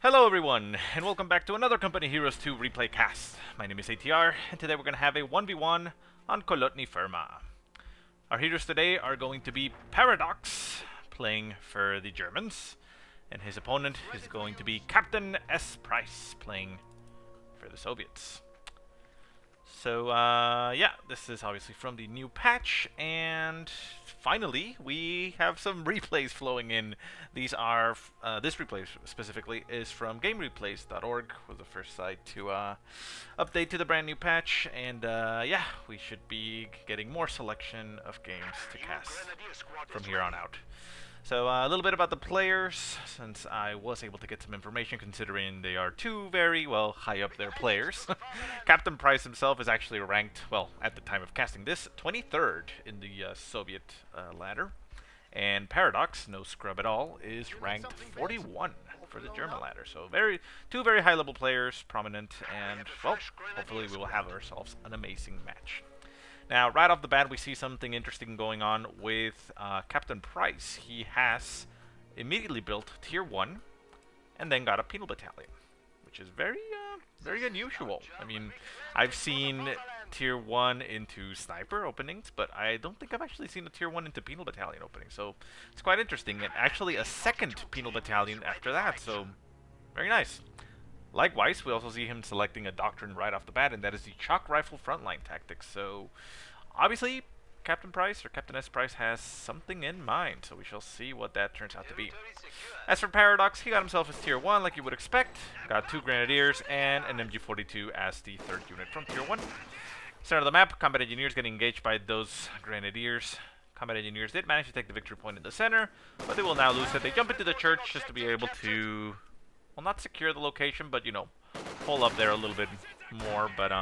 Hello everyone, and welcome back to another Company Heroes 2 replay cast. My name is ATR, and today we're going to have a 1v1 on Kholodny Ferma. Our heroes today are going to be ParaDox, playing for the Germans, and his opponent is going to be CaptainSPrice, playing for the Soviets. So, yeah, this is obviously from the new patch, and finally, we have some replays flowing in. These are, this replay specifically is from GameReplays.org, was the first site to update to the brand new patch, and yeah, we should be getting more selection of games to cast from here on out. So a little bit about the players, since I was able to get some information considering they are two very, well, high up there players. CaptainSPrice himself is actually ranked, well, at the time of casting this, 23rd in the Soviet ladder. And ParaDox, no scrub at all, is ranked 41 for the German ladder. So two very high level players, prominent, and, well, hopefully we will have ourselves an amazing match. Now, right off the bat, we see something interesting going on with CaptainSPrice. He has immediately built Tier 1 and then got a penal battalion, which is very unusual. I mean, I've seen Tier 1 into sniper openings, but I don't think I've actually seen a Tier 1 into penal battalion opening, so it's quite interesting. And actually a second penal battalion after that, so very nice. Likewise, we also see him selecting a Doctrine right off the bat, and that is the Chalk Rifle Frontline tactics. So, obviously, CaptainSPrice or CaptainSPrice has something in mind, so we shall see what that turns out to be. As for ParaDox, he got himself his Tier 1 like you would expect. Got 2 Grenadiers and an MG42 as the third unit from Tier 1. Center of the map, Combat Engineers getting engaged by those Grenadiers. Combat Engineers did manage to take the victory point in the center, but they will now lose it. They jump into the church just to be able to, well, not secure the location, but, you know, pull up there a little bit more. But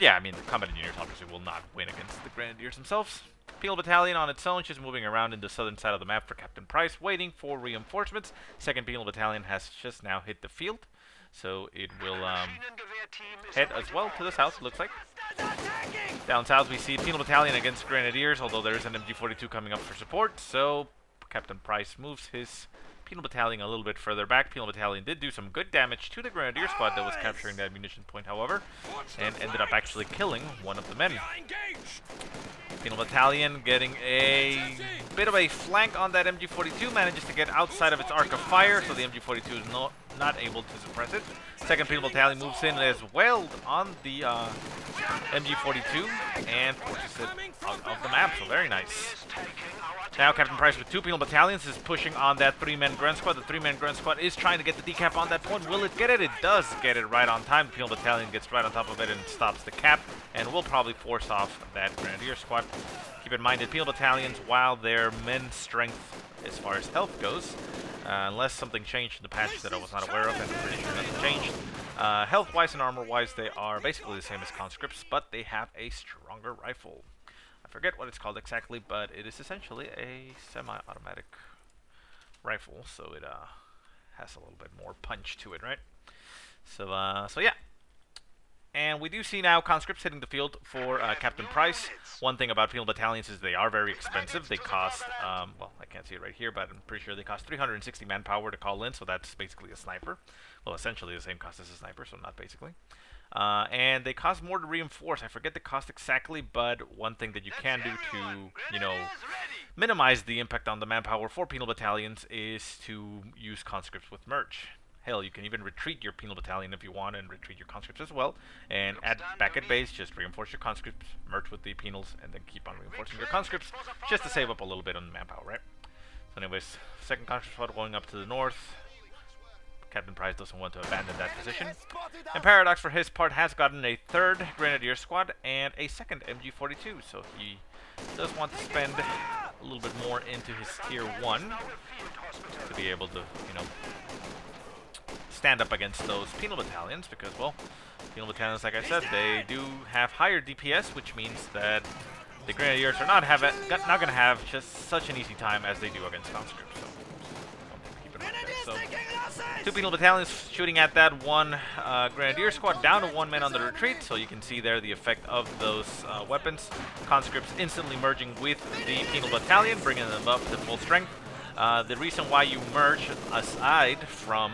yeah, I mean, the Combat Engineers obviously will not win against the Grenadiers themselves. Penal Battalion on its own, just moving around in the southern side of the map for CaptainSPrice, waiting for reinforcements. Second Penal Battalion has just now hit the field, so it will head as well to the south, it looks like. Down south, we see Penal Battalion against Grenadiers, although there is an MG42 coming up for support, so CaptainSPrice moves his Penal Battalion a little bit further back. Penal Battalion did do some good damage to the Grenadier squad that was capturing that munition point, however, and ended up actually killing one of the men. Penal Battalion getting a bit of a flank on that MG42, manages to get outside of its arc of fire, so the MG42 is not able to suppress it. Second Penal Battalion moves in as well on the MG42 and forces it out of the map, so very nice. Now CaptainSPrice with 2 Penal Battalions is pushing on that 3-man grunt squad. The 3-man grunt squad is trying to get the decap on that point. Will it get it? It does get it right on time. The Penal Battalion gets right on top of it and stops the cap, and will probably force off that Grenadier squad. Keep in mind that Penal Battalions, while their men's strength as far as health goes, unless something changed in the patch that I was not aware of, and I'm pretty sure nothing changed, health-wise and armor-wise, they are basically the same as conscripts, but they have a stronger rifle. I forget what it's called exactly, but it is essentially a semi-automatic rifle, so it has a little bit more punch to it, right? So yeah. And we do see now conscripts hitting the field for CaptainSPrice. One thing about penal battalions is they are very expensive. They cost, well, I can't see it right here, but I'm pretty sure they cost 360 manpower to call in, so that's basically a sniper. Well, essentially the same cost as a sniper, so not basically. And they cost more to reinforce. I forget the cost exactly, but one thing that you can do to, you know, minimize the impact on the manpower for penal battalions is to use conscripts with merge. Hell, you can even retreat your penal battalion if you want, and retreat your conscripts as well. And back at base, just reinforce your conscripts, merge with the penals, and then keep on reinforcing your conscripts, just to save up a little bit on the manpower, right? So anyways, second conscript squad going up to the north. CaptainSPrice doesn't want to abandon that position. And ParaDox, for his part, has gotten a third Grenadier squad and a second MG42, so he does want to spend a little bit more into his Tier 1 to be able to, you know, stand up against those penal battalions, because, well, penal battalions, like I said, they do have higher DPS, which means that the Grenadiers are not going to have just such an easy time as they do against conscripts. So, keep in mind that. So, 2 penal battalions shooting at that one Grenadier squad, down to 1 man on the retreat, so you can see there the effect of those weapons. Conscripts instantly merging with the penal battalion, bringing them up to full strength. The reason why you merge, aside from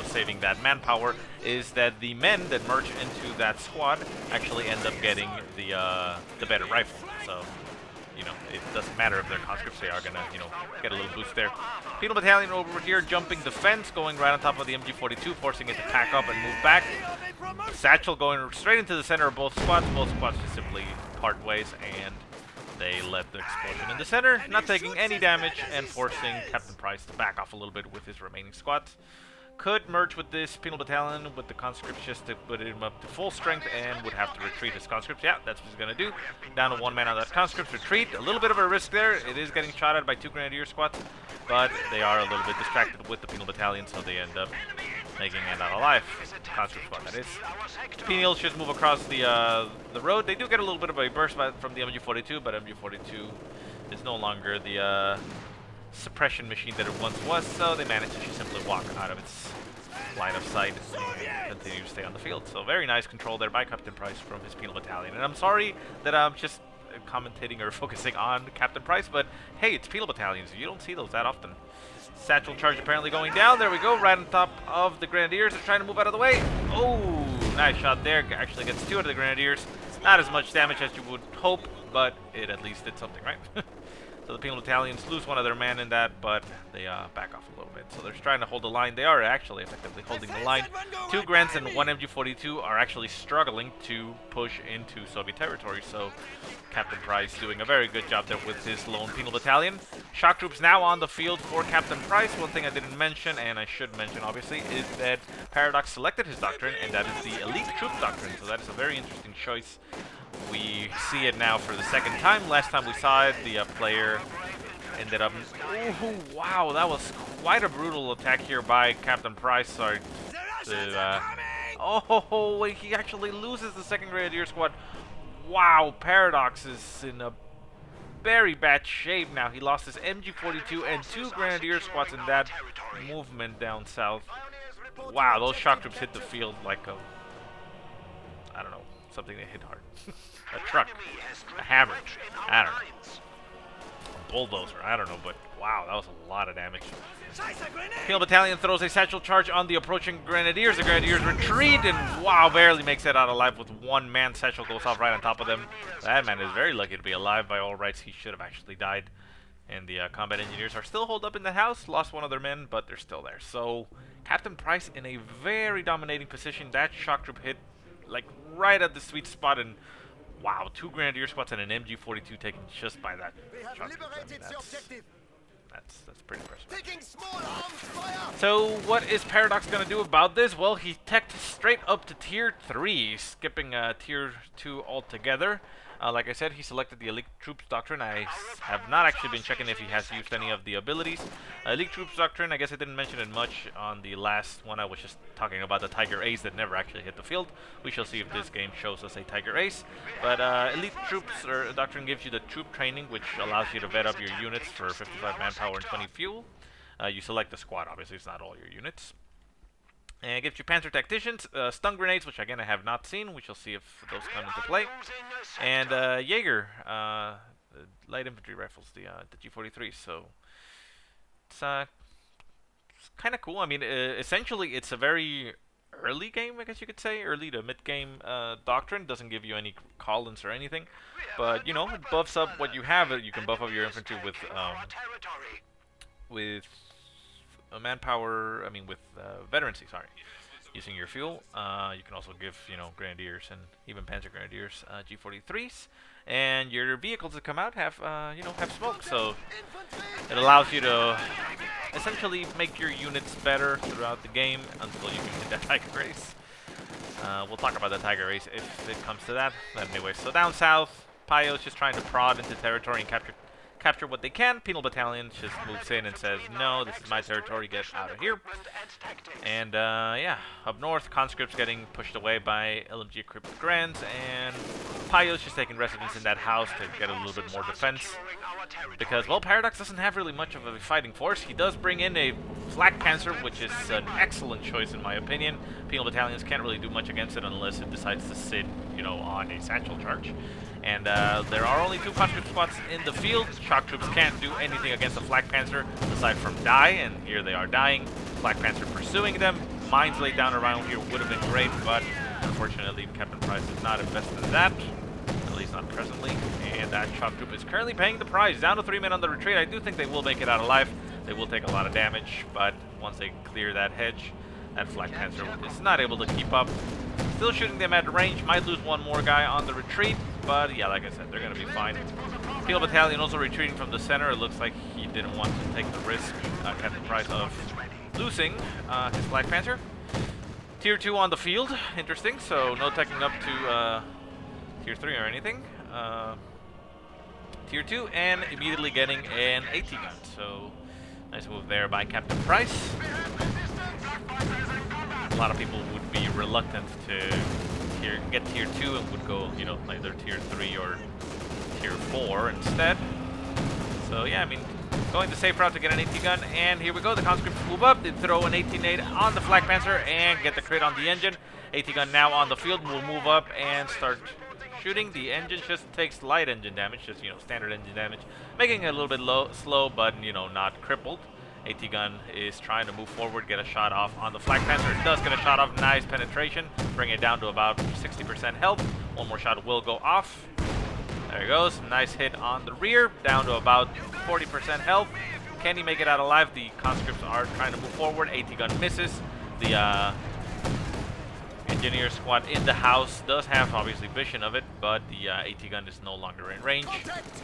saving that manpower, is that the men that merge into that squad actually end up getting the better rifle. So it doesn't matter if they're conscripts; they are gonna get a little boost there. Penal Battalion over here jumping the fence, going right on top of the MG42, forcing it to pack up and move back. Satchel going straight into the center of both squads. Both squads just simply part ways, and they let the explosion in the center, not taking any damage, and forcing CaptainSPrice to back off a little bit with his remaining squads. Could merge with this Penal Battalion with the conscripts just to put him up to full strength, and would have to retreat his conscripts. Yeah, that's what he's going to do. Down to one man on that conscripts. Retreat. A little bit of a risk there. It is getting shot at by 2 Grenadier squads, but they are a little bit distracted with the Penal Battalion, so they end up making it out alive. Conscript squad, that is. Penals just move across the road. They do get a little bit of a burst from the MG42, but MG42 is no longer the suppression machine that it once was, so they managed to just simply walk out of its line of sight and continue to stay on the field. So very nice control there by CaptainSPrice from his Penal Battalion. And I'm sorry that I'm just commentating or focusing on CaptainSPrice, but hey, it's Penal Battalions. You don't see those that often. Satchel charge apparently going down. There we go, right on top of the Grenadiers. They're trying to move out of the way. Oh, nice shot there. Actually gets 2 of the Grenadiers. Not as much damage as you would hope, but it at least did something, right? So the Penal Battalions lose one of their men in that, but they back off a little bit. So they're trying to hold the line. They are actually effectively holding the line. 2 Grants and 1 MG42 are actually struggling to push into Soviet territory. So CaptainSPrice doing a very good job there with his lone Penal Battalion. Shock troops now on the field for CaptainSPrice. One thing I didn't mention, and I should mention obviously, is that ParaDox selected his doctrine, and that is the Elite Troop Doctrine. So that is a very interesting choice. We see it now for the second time. Last time we saw it, the player ended up... Ooh, wow, that was quite a brutal attack here by CaptainSPrice. Sorry. Oh, wait, he actually loses the 2nd Grenadier Squad. Wow, ParaDox is in a very bad shape now. He lost his MG42 and 2 Grenadier Squads in that movement down south. Wow, those shock troops hit the field like a... I don't know. Something that hit hard. A truck. A hammer. I don't know. A bulldozer. I don't know, but wow, that was a lot of damage. Penal Battalion throws a satchel charge on the approaching Grenadiers. The Grenadiers retreat and wow, barely makes it out alive with 1 man. Satchel goes off right on top of them. That man is very lucky to be alive. By all rights, he should have actually died. And the combat engineers are still holed up in the house. Lost 1 of their men, but they're still there. So CaptainSPrice in a very dominating position. That shock troop hit like right at the sweet spot, and wow, 2 Grenadier squads and an MG42 taken just by that shock troop. I mean, that's pretty impressive. So what is ParaDox going to do about this? Well, he teched straight up to tier 3, skipping tier 2 altogether. Like I said, he selected the Elite Troops Doctrine. I have not actually been checking if he has used any of the abilities. Elite Troops Doctrine, I guess I didn't mention it much on the last one. I was just talking about the Tiger Ace that never actually hit the field. We shall see if this game shows us a Tiger Ace. But Elite Troops Doctrine gives you the troop training, which allows you to vet up your units for 55 manpower and 20 fuel. You select the squad, obviously, it's not all your units. And it gives you Panzer Tacticians, stun grenades, which again I have not seen. We shall see if those come into play. And Jaeger, light infantry rifles, the G43. So it's kind of cool. I mean, essentially it's a very early game, I guess you could say, early to mid-game doctrine. Doesn't give you any call-ins or anything, but you know, it buffs up what you have. You can buff up your infantry with manpower, I mean with veterancy, sorry, using your fuel. You can also give, you know, Grenadiers and even Panzer Grenadiers G43s, and your vehicles that come out have, you know, have smoke, so it allows you to essentially make your units better throughout the game until you can hit that Tiger Race. We'll talk about the Tiger Race if it comes to that. But anyway, so down south, Pio's just trying to prod into territory and capture what they can. Penal Battalion just moves in and says, no, this is my territory, get out of here. And yeah, up north, conscripts getting pushed away by LMG equipped Grants, and Pio's just taking residence in that house to get a little bit more defense. Because, well, ParaDox doesn't have really much of a fighting force. He does bring in a Flak Panzer, which is an excellent choice in my opinion. Penal Battalions can't really do much against it unless it decides to sit, you know, on a satchel charge. And there are only 2 conscript squads in the field. Shock troops can't do anything against the Flak Panzer aside from die, and here they are dying. Flak Panzer pursuing them. Mines laid down around here would have been great, but unfortunately Captain Price is not invested in that. At least not presently. And that shock troop is currently paying the price. Down to 3 men on the retreat. I do think they will make it out alive. They will take a lot of damage, but once they clear that hedge, that Flak Panzer is not able to keep up. Still shooting them at range. Might lose 1 more guy on the retreat, but yeah, like I said, they're going to be fine. Penal Battalion also retreating from the center. It looks like he didn't want to take the risk, Captain Price, of losing his Flak Panzer. Tier 2 on the field. Interesting. So no taking up to Tier 3 or anything. Tier 2 and immediately getting an AT gun. So nice move there by Captain Price. A lot of people would be reluctant to get Tier 2 and would go, you know, either Tier 3 or Tier 4 instead. So yeah, I mean, going the safe route to get an AT gun, and here we go. The conscripts move up. They throw an 18-8 on the Flak Panzer and get the crit on the engine. AT gun now on the field will move up and start shooting. The engine just takes light engine damage, just, you know, standard engine damage, making it a little bit slow, but, you know, not crippled. AT gun is trying to move forward, get a shot off on the Flak Panzer. It does get a shot off. Nice penetration, bring it down to about 60% health. 1 more shot will go off. There he goes. Nice hit on the rear, down to about 40% health. Can he make it out alive? The conscripts are trying to move forward. AT gun misses. The engineer squad in the house does have obviously vision of it, but the AT gun is no longer in range.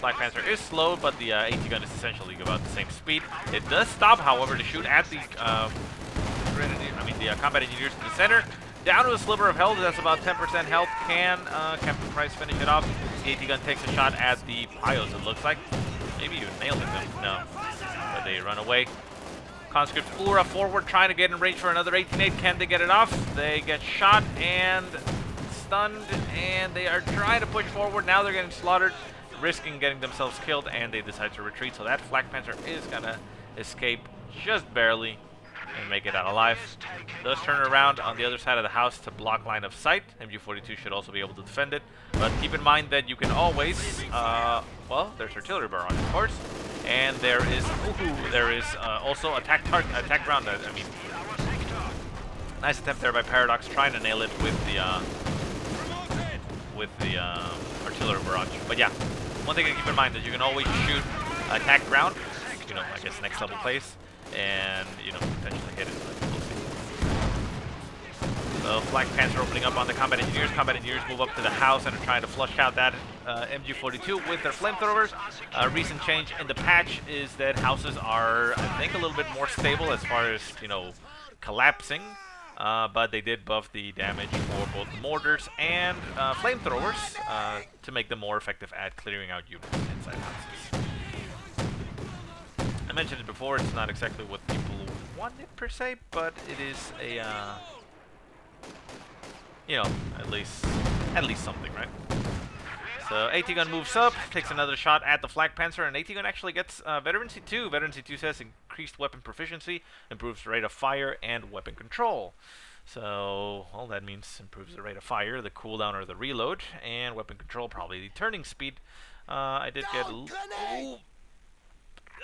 Flak Panzer is slow, but the AT gun is essentially about the same speed. It does stop, however, to shoot at the combat engineers in the center. Down to a sliver of health. That's about 10% health. Can Captain Price finish it off? The AT gun takes a shot at the Pios, it looks like. Maybe even nailed them. No, but they run away. Conscript Ura forward, trying to get in range for another 18-8. Can they get it off? They get shot and stunned, and they are trying to push forward. Now they're getting slaughtered, risking getting themselves killed, and they decide to retreat. So that Flak Panzer is going to escape just barely and make it out alive. Does turn around on the other side of the house to block line of sight. MG42 should also be able to defend it. But keep in mind that you can always, well, there's artillery barrage, of course. And there is also attack ground. I mean, nice attempt there by ParaDox, trying to nail it with the artillery barrage. But yeah, one thing to keep in mind is you can always shoot attack ground, you know, I guess next level place, and, you know, potentially hit it. We'll see. So Flak Panzer opening up on the combat engineers. Combat engineers move up to the house and are trying to flush out that MG42 with their flamethrowers. Recent change in the patch is that houses are, I think, a little bit more stable as far as, you know, collapsing. But they did buff the damage for both mortars and flamethrowers to make them more effective at clearing out units inside houses. I mentioned it before, it's not exactly what people wanted per se, but it is a, you know, at least something, right? So AT gun moves up, takes another shot at the Flak Panzer, and AT gun actually gets Veteran C2. Veteran C2 says increased weapon proficiency, improves rate of fire, and weapon control. So, well, that means improves the rate of fire, the cooldown or the reload, and weapon control, probably the turning speed. I did get...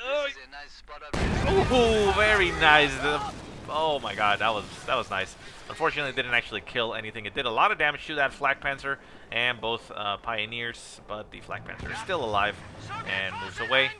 Oh, very nice. Oh my god, that was nice. Unfortunately, it didn't actually kill anything. It did a lot of damage to that Flak Panzer and both Pioneers, but the Flak Panzer is still alive and moves away.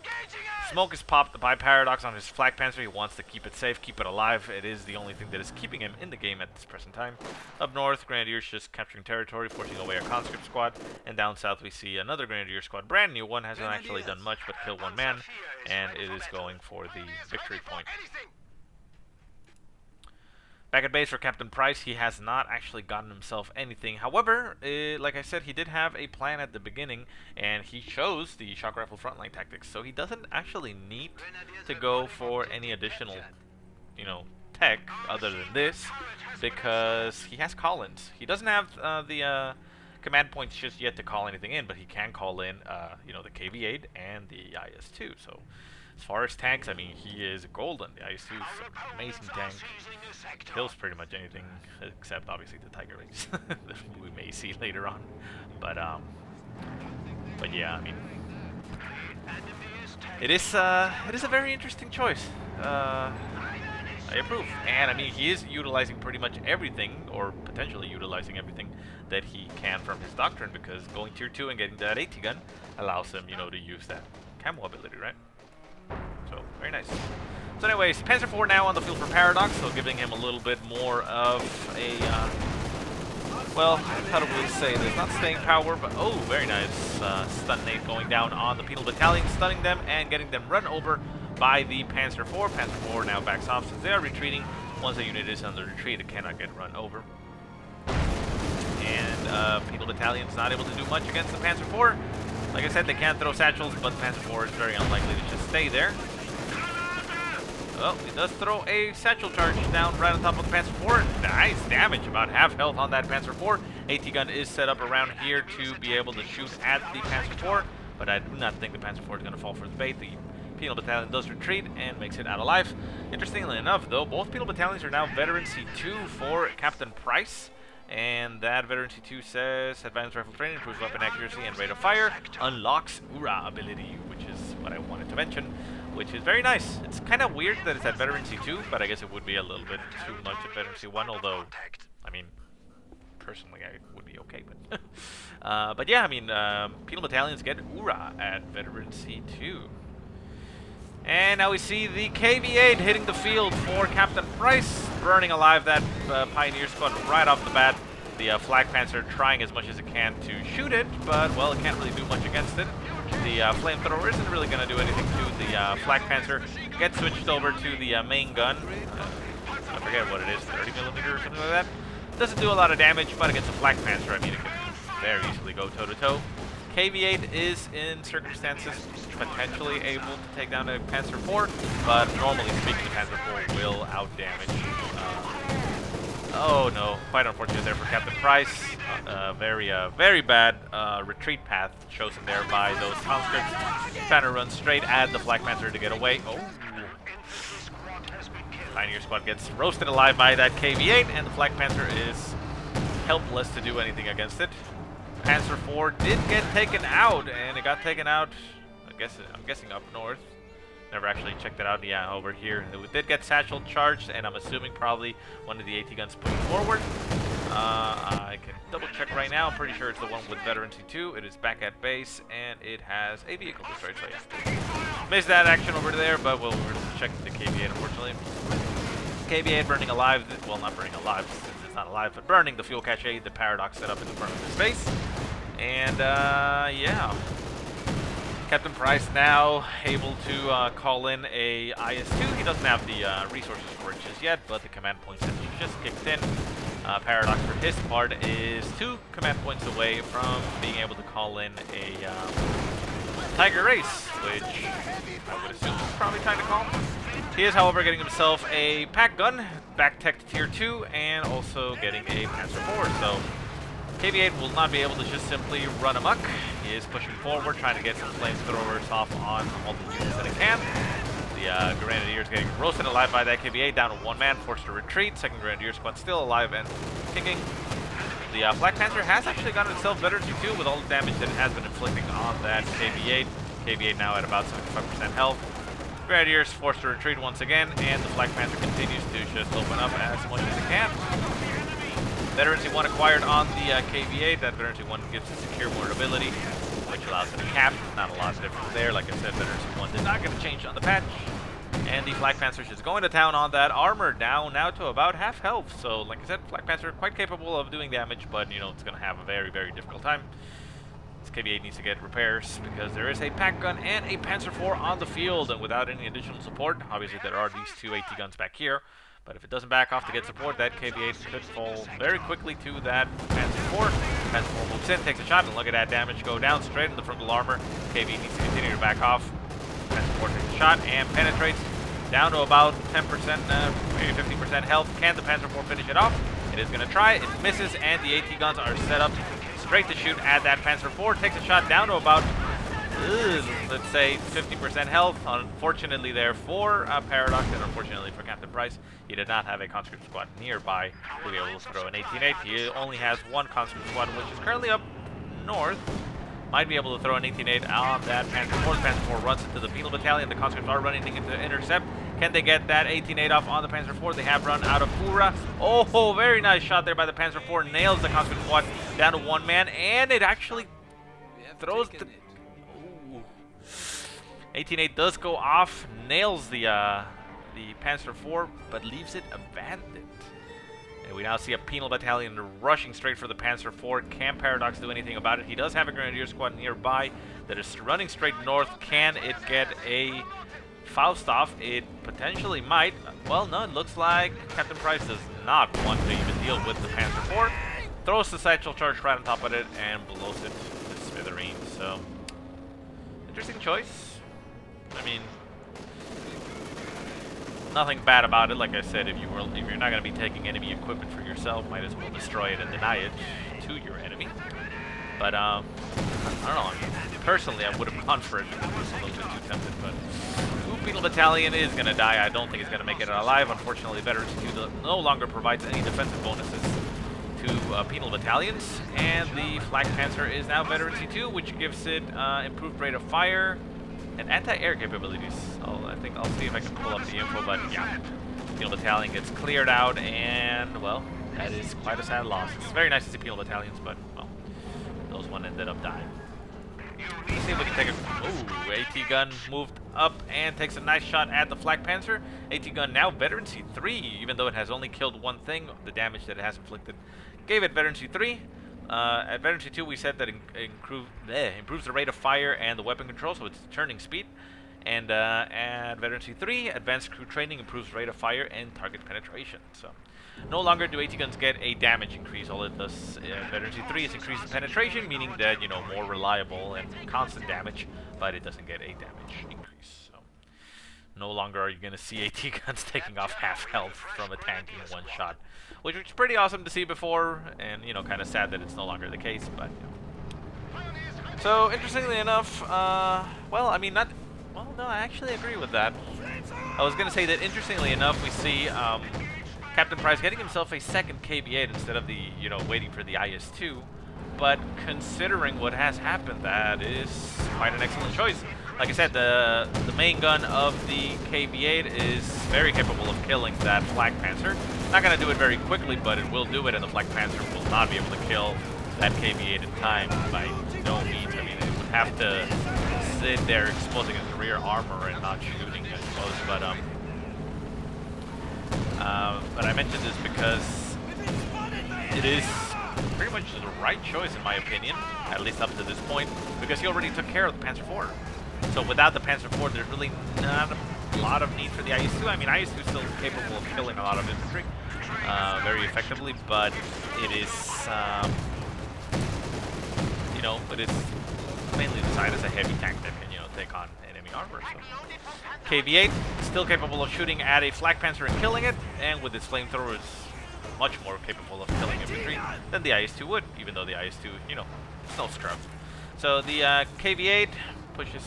Smoke is popped by ParaDox on his Flak Panzer. He wants to keep it safe, keep it alive. It is the only thing that is keeping him in the game at this present time. Up north, Grenadiers just capturing territory, forcing away a conscript squad. And down south, we see another Grenadier squad. Brand new one, hasn't actually done much but kill 1 man, and it is going for the victory point. Back at base for Captain Price, he has not actually gotten himself anything. However, like I said, he did have a plan at the beginning, and he chose the shock rifle frontline tactics. So he doesn't actually need to go for any additional, you know, tech other than this, because he has call-ins. He doesn't have the command points just yet to call anything in, but he can call in, you know, the KV-8 and the IS-2. So As far as tanks, I mean, he is golden. The IS-2 is an amazing tank. Kills pretty much anything, except obviously the Tiger Race that we may see later on. But yeah, I mean, it is a very interesting choice. I approve. And I mean, he is utilizing pretty much everything, or potentially utilizing everything that he can from his Doctrine, because going tier 2 and getting that AT gun allows him, you know, to use that camo ability, right? So, very nice. So anyways, Panzer IV now on the field for ParaDox, so giving him a little bit more of a, well, how do we say this? Not staying power, but, oh, very nice. Stun nade going down on the Penal Battalion, stunning them and getting them run over by the Panzer IV. Panzer IV now backs off since they are retreating. Once a unit is on the retreat, it cannot get run over. And Penal Battalion's not able to do much against the Panzer IV. Like I said, they can throw satchels, but the Panzer IV is very unlikely to just stay there. Well, he does throw a satchel charge down right on top of the Panzer IV. Nice damage, about half health on that Panzer IV. AT gun is set up around here to be able to shoot at the Panzer IV, but I do not think the Panzer IV is going to fall for the bait. The Penal Battalion does retreat and makes it out alive. Interestingly enough, though, both Penal Battalions are now Veteran C2 for CaptainSPrice. And that Veteran C2 says Advanced Rifle Training improves weapon accuracy and rate of fire, unlocks URA ability, which is what I wanted to mention, which is very nice. It's kind of weird that it's at Veteran C2, but I guess it would be a little bit too much at Veteran C1, although, I mean, personally I would be okay, but yeah, I mean, Penal Battalions get URA at Veteran C2. And now we see the KV-8 hitting the field for CaptainSPrice, burning alive that Pioneer squad right off the bat. The Flak Panzer trying as much as it can to shoot it, but, well, it can't really do much against it. The Flamethrower isn't really going to do anything to the Flak Panzer. Gets switched over to the main gun. I forget what it is, 30mm or something like that. Doesn't do a lot of damage, but against a Flak Panzer, I mean, it can very easily go toe-to-toe. KV-8 is, in circumstances, potentially able to take down a Panzer IV, but normally speaking, the Panzer IV will outdamage. Oh no, quite unfortunate there for CaptainSPrice. Very bad retreat path chosen there by those conscripts. Trying to run straight at the Flak Panzer to get away. Oh. Pioneer squad gets roasted alive by that KV-8, and the Flak Panzer is helpless to do anything against it. Panzer IV did get taken out, and it got taken out, I'm guessing up north. Never actually checked it out. Yeah, over here. It did get satchel charged, and I'm assuming probably one of the AT guns pushing forward. I can double check right now. I'm pretty sure it's the one with Veteran C2. It is back at base, and it has a vehicle destroyed, so yeah. Missed that action over there, but we're checking the KV-8, unfortunately. KV-8 burning alive, well, not burning alive, since it's not alive, but burning the fuel cache, the ParaDox set up in the front of his base. And, yeah. CaptainSPrice now able to call in a IS-2. He doesn't have the resources for it just yet, but the command points have just kicked in. ParaDox, for his part, is 2 command points away from being able to call in a Tiger Race, which I would assume is probably time to call. He is, however, getting himself a pack gun, back tech to tier 2, and also getting a Panzer IV. So KV-8 will not be able to just simply run amok. He is pushing forward, trying to get some flamethrowers off on all the units that it can. The Grenadier is getting roasted alive by that KV-8, down to 1 man, forced to retreat. Second Grenadier squad still alive and kicking. The Flak Panzer has actually gotten itself Veteran C2 with all the damage that it has been inflicting on that KV-8. KV-8 now at about 75% health. Grenadiers forced to retreat once again, and the Flak Panzer continues to just open up as much as it can. Veteran C1 acquired on the KV-8. That Veteran C1 gives a secure mortar ability, which allows it to cap. Not a lot of difference there. Like I said, Veteran C1 did not get a change on the patch. And the Flak Panzer is going to town on that armor, down now to about half health. So, like I said, Flak Panzer quite capable of doing damage, but, you know, it's going to have a very, very difficult time. This KV-8 needs to get repairs because there is a pack gun and a Panzer IV on the field, and without any additional support, obviously there are these 2 AT guns back here. But if it doesn't back off to get support, that KV-8 could fall very quickly to that Panzer IV. Panzer IV moves in, takes a shot, and look at that damage go down straight in the frontal armor. KV needs to continue to back off. Panzer IV takes a shot and penetrates down to about 10%, maybe 50% health. Can the Panzer IV finish it off? It is going to try. It misses, and the AT guns are set up straight to shoot at that Panzer IV. Takes a shot down to about let's say 50% health. Unfortunately there for ParaDox, and unfortunately for CaptainSPrice, he did not have a conscript squad nearby to be able to throw an 18-8. He only has one conscript squad, which is currently up north. Might be able to throw an 18-8 on that Panzer IV. The Panzer IV runs into the Penal Battalion. The conscripts are running into intercept. Can they get that 18-8 off on the Panzer IV? They have run out of Ura. Oh, very nice shot there by the Panzer IV. Nails the conscript squad down to one man, and it actually throws the... 18-8 does go off, nails the Panzer IV, but leaves it abandoned. And we now see a Penal Battalion rushing straight for the Panzer IV. Can ParaDox do anything about it? He does have a Grenadier squad nearby that is running straight north. Can it get a Faust off? It potentially might. Well, no, it looks like CaptainSPrice does not want to even deal with the Panzer IV. Throws the satchel charge right on top of it and blows it to smithereens. So, interesting choice. I mean, nothing bad about it. Like I said, if you're not going to be taking enemy equipment for yourself, might as well destroy it and deny it to your enemy. But I don't know. I mean, personally, I would have gone for it because it was a little bit too tempted. But Penal Battalion is going to die. I don't think it's going to make it alive. Unfortunately, Veterans 2 no longer provides any defensive bonuses to Penal Battalions, and the Flak Panzer is now Veteran C2, which gives it improved rate of fire and anti-air capabilities. I think I'll see if I can pull up the info, but yeah, Penal Battalion gets cleared out, and well, that is quite a sad loss. It's very nice to see Penal Battalions, but well, those one ended up dying. Let's see if we can take a... Ooh, AT gun moved up and takes a nice shot at the Flak Panzer. AT gun now Veteran C3, even though it has only killed one thing, the damage that it has inflicted gave it Veteran C3. At Veteran C2 we said that improves the rate of fire and the weapon control, so it's turning speed. And at Veteran C3, advanced crew training improves rate of fire and target penetration. So no longer do AT guns get a damage increase. All it does Veteran C3 is increase the penetration, meaning that, you know, more reliable and constant damage, but it doesn't get a damage increase. So no longer are you going to see AT guns taking off half health from a tank in one shot, which was pretty awesome to see before, and, you know, kind of sad that it's no longer the case, but, you know. So, interestingly enough, well, I mean, well, no, I actually agree with that. I was going to say that, interestingly enough, we see CaptainSPrice getting himself a second KB8 instead of the, you know, waiting for the IS-2, but considering what has happened, that is quite an excellent choice. Like I said, the main gun of the KB8 is very capable of killing that Flak Panzer. Not going to do it very quickly, but it will do it, and the Flak Panzer will not be able to kill that KB8 in time by no means. I mean, it would have to sit there exposing its rear armor and not shooting, I suppose. But I mentioned this because it is pretty much the right choice, in my opinion, at least up to this point, because he already took care of the Panzer IV. So without the Panzer IV, there's really not a lot of need for the IS-2. I mean, IS-2 is still capable of killing a lot of infantry very effectively, but it is, you know, it is mainly designed as a heavy tank that can, you know, take on enemy armor. So KV-8 still capable of shooting at a Flak Panzer and killing it, and with its flamethrower is much more capable of killing infantry than the IS-2 would, even though the IS-2, you know, it's no scrub. So the KV-8 switches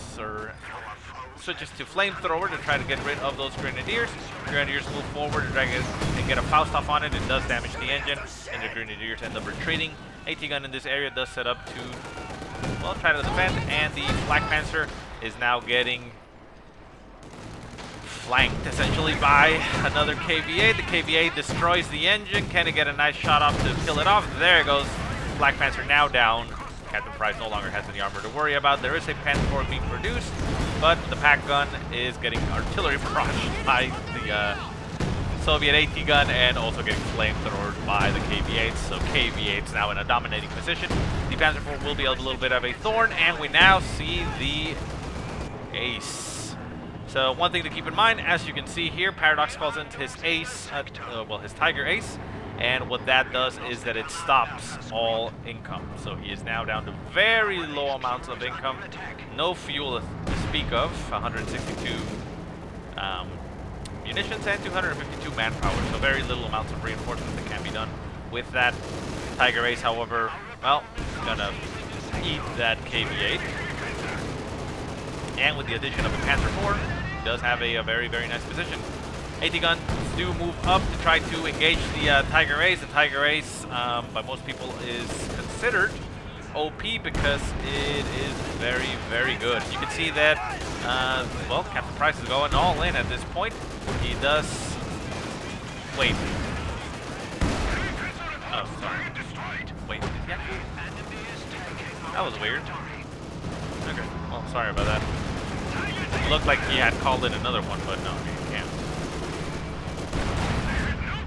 to flamethrower to try to get rid of those grenadiers. Grenadiers move forward and get a Faust off on it. It does damage the engine, and the grenadiers end up retreating. AT gun in this area does set up to, well, try to defend, and the Flak Panzer is now getting flanked essentially by another KV-8. The KV-8 destroys the engine. Can it get a nice shot off to kill it off? There it goes. Flak Panzer now down. CaptainSPrice no longer has any armor to worry about. There is a Panzer IV being produced, but the pack gun is getting artillery barraged by the Soviet AT gun and also getting flamethrowed by the KV-8s. So KV-8's now in a dominating position. The Panzer IV will be a little bit of a thorn, and we now see the ace. So one thing to keep in mind, as you can see here, ParaDox calls into his ace, well, his Tiger ace. And what that does is that it stops all income. So he is now down to very low amounts of income. No fuel to speak of. 162 munitions and 252 manpower. So very little amounts of reinforcement that can be done with that. Tiger Ace, however, well, he's gonna eat that KV-8. and with the addition of a Panzer IV, he does have a very, very nice position. AT guns do move up to try to engage the Tiger Ace. The Tiger Ace, by most people, is considered OP because it is very, very good. You can see that, well, CaptainSPrice is going all in at this point. He does... Wait. Oh, sorry. Wait, yeah. That was weird. Okay, well, sorry about that. It looked like he had called in another one, but no, he can't.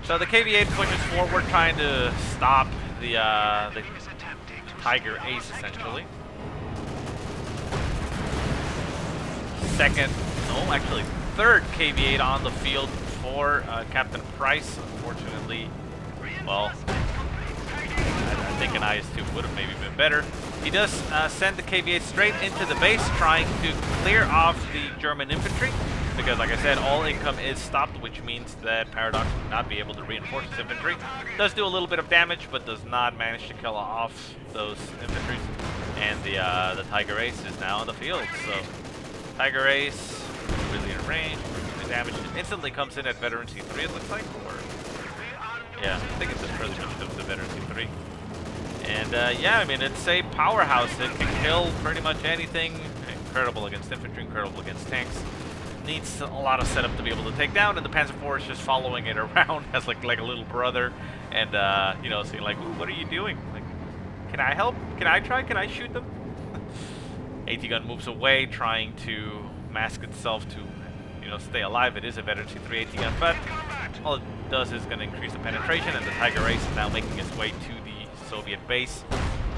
So the KV-8 pushes forward, trying to stop the Tiger Ace, essentially. Third KV-8 on the field for CaptainSPrice. Unfortunately, well, I think an IS-2 would have maybe been better. He does send the KV-8 straight into the base, trying to clear off the German infantry, because like I said, all income is stopped, which means that ParaDox will not be able to reinforce his infantry. Does do a little bit of damage, but does not manage to kill off those infantry. And the Tiger Ace is now on the field. So Tiger Ace really in range, doing damage. It instantly comes in at Veteran C3, it looks like, or yeah, I think it's just really much of the Veteran C3. And yeah, I mean, it's a powerhouse. It can kill pretty much anything. Incredible against infantry, incredible against tanks. Needs a lot of setup to be able to take down, and the Panzer IV is just following it around as like a little brother, and you know, saying like, "Ooh, what are you doing? Like, can I help? Can I try? Can I shoot them?" AT gun moves away, trying to mask itself to, you know, stay alive. It is a Veteran C3 AT gun, but all it does is going to increase the penetration, and the Tiger Ace is now making its way to the Soviet base.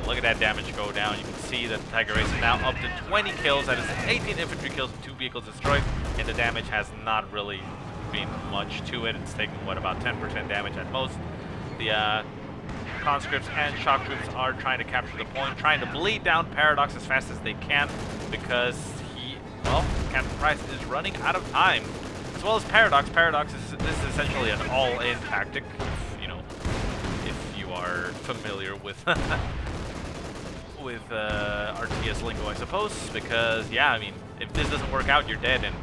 Look at that damage go down. You can see that the Tiger Ace is now up to 20 kills. That is 18 infantry kills and 2 vehicles destroyed, and the damage has not really been much to it. It's taken, what, about 10% damage at most. The conscripts and shock troops are trying to capture the point, trying to bleed down ParaDox as fast as they can, because well, CaptainSPrice is running out of time, as well as ParaDox. ParaDox this is essentially an all-in tactic, if you are familiar with with RTS lingo, I suppose, because yeah, I mean, if this doesn't work out, you're dead. And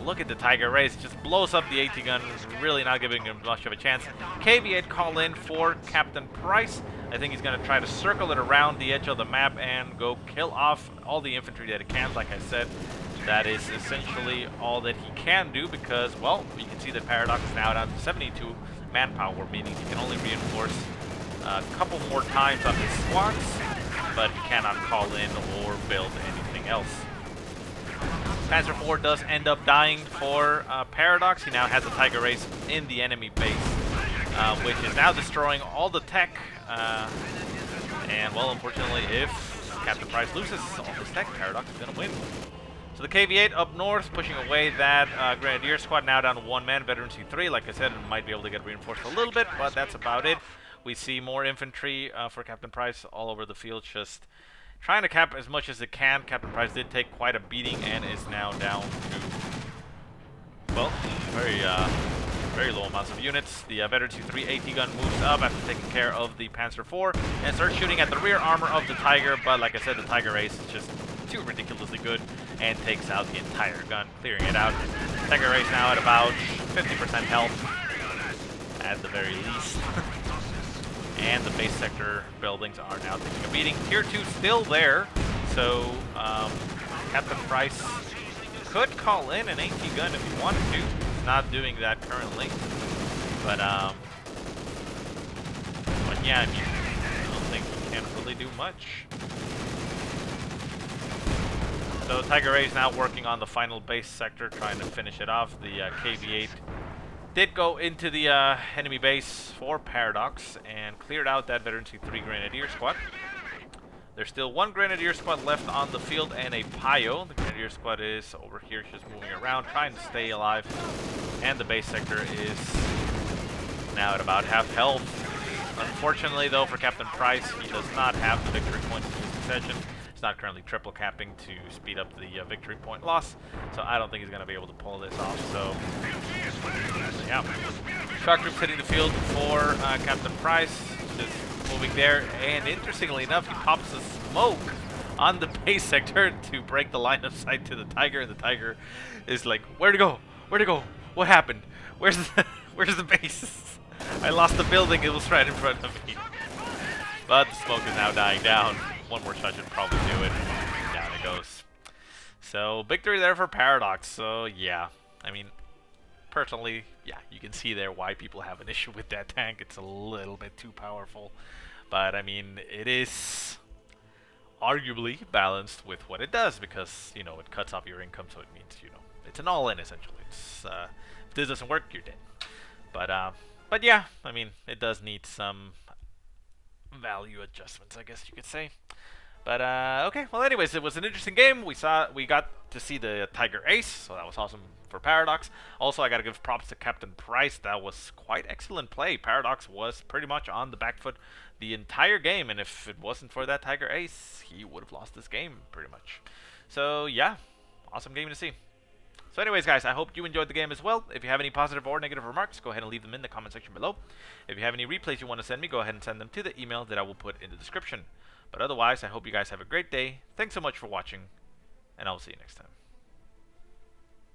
look at the Tiger Ace, just blows up the AT gun, really not giving him much of a chance. KV-8 call in for CaptainSPrice. I think he's going to try to circle it around the edge of the map and go kill off all the infantry that it can. Like I said, that is essentially all that he can do, because, well, you can see that ParaDox is now down to 72 manpower, meaning he can only reinforce a couple more times on his squads, but he cannot call in or build anything else. Panzer IV does end up dying for ParaDox. He now has a Tiger Ace in the enemy base, which is now destroying all the tech. And, well, unfortunately, if CaptainSPrice loses all his tech, ParaDox is going to win. So the KV-8 up north, pushing away that Grenadier squad, now down to 1 man, Veteran C3. Like I said, it might be able to get reinforced a little bit, but that's about it. We see more infantry for CaptainSPrice all over the field, just trying to cap as much as it can. CaptainSPrice did take quite a beating and is now down to, well, very low amounts of units. The Veteran C3 AT gun moves up after taking care of the Panzer IV and starts shooting at the rear armor of the Tiger, but like I said, the Tiger Ace is just too ridiculously good and takes out the entire gun, clearing it out. Tiger Ace now at about 50% health at the very least. And the base sector buildings are now taking a beating. Tier 2 still there, so CaptainSPrice could call in an AT gun if he wanted to. He's not doing that currently, but yeah, I mean, I don't think he can really do much. So Tiger Ace now working on the final base sector, trying to finish it off. The KV-8 did go into the enemy base for ParaDox and cleared out that Veteran C3 Grenadier squad. There's still 1 Grenadier squad left on the field and a Pio. The Grenadier squad is over here just moving around, trying to stay alive. And the base sector is now at about half health. Unfortunately, though, for CaptainSPrice, he does not have the victory points in his possession. He's not currently triple capping to speed up the victory point loss, so I don't think he's going to be able to pull this off. So yeah, shock troops hitting the field for CaptainSPrice, just moving there, and interestingly enough, he pops a smoke on the base sector to break the line of sight to the Tiger, and the Tiger is like, where to go? Where to go? What happened? Where's the where's the base? I lost the building, it was right in front of me. But the smoke is now dying down. One more shot should probably do it. Down it goes. So, victory there for ParaDox. So, yeah. I mean, personally, yeah, you can see there why people have an issue with that tank. It's a little bit too powerful. But, I mean, it is arguably balanced with what it does because, you know, it cuts off your income, so it means, you know, it's an all-in, essentially. It's, if this doesn't work, you're dead. But yeah, I mean, it does need some value adjustments, I guess you could say. But okay, well, anyways, it was an interesting game. We got to see the Tiger Ace, so that was awesome for ParaDox. Also, I gotta give props to CaptainSPrice. That was quite excellent play. ParaDox was pretty much on the back foot the entire game, and if it wasn't for that Tiger Ace, he would have lost this game pretty much. So yeah, awesome game to see. So anyways, guys, I hope you enjoyed the game as well. If you have any positive or negative remarks, go ahead and leave them in the comment section below. If you have any replays you want to send me, go ahead and send them to the email that I will put in the description. But otherwise, I hope you guys have a great day. Thanks so much for watching, and I will see you next time.